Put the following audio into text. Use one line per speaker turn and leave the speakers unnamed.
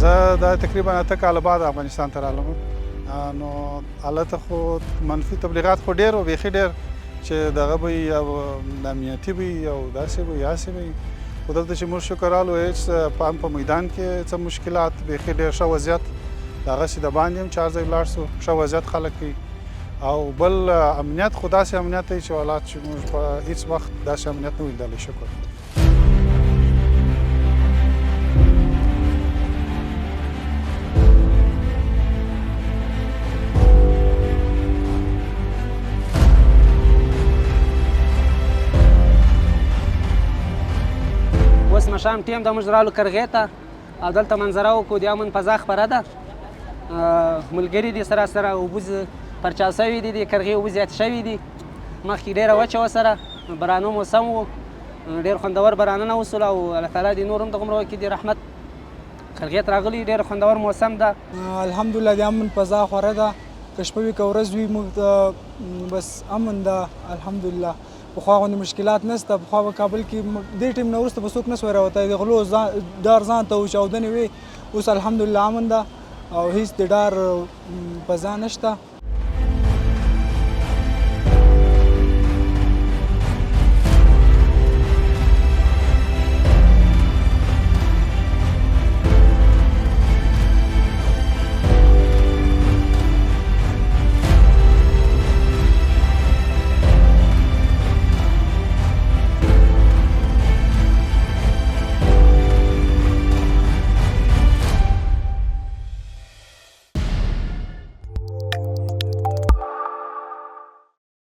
زه دا تقریبا 8 کاله بعد افغانستان ته رالم نو هلته خو منفي تبلیغات خو ډېر و بیخي ډېر چې دغه به وي او امنیتي به وي او داسې به وي هسې به وي خو دلته چې موږ شکر رالو هېڅ هم په میدان کې څه مشکلات بیخي ډېر ښه وضعیت دغسې د باندې هم چې هر ځای ولاړ سو ښه وضعیت خلک کوي او بل امنیت خو داسې امنیت دی چې ولات چې موږ په هېڅ وخت داسې امنیت نه ولیدلی شکر
اوس ماښام ټیم د موږ رالو کرغې ته او دلته منظره وکړو د امن فضا خپره ده ملګري دي سره سره اوبه پرچاو شوي دي د کرغې اوبه زیاتې شوي دي مخکې ډېره وچه وه سره بارانو موسم و ډېر خوندور بارانونه وسول او الله تعالی دې نور هم دغومره وکړي د رحمت کرغې ته راغلي ډېر خوندور موسم ده
الحمدلله د امن فضا خوره ده که شپه وي که ورځ وي موږ ته بس امن ده الحمدلله پخوا غوندې مشکلات نشته پخوا په کابل کې دې ټیم نه وروسته به څوک نه سوی راوتی د غلو ډار ځان ته و چاودنې وې اوس الحمدلله امن ده او هیڅ د ډار فضا نشته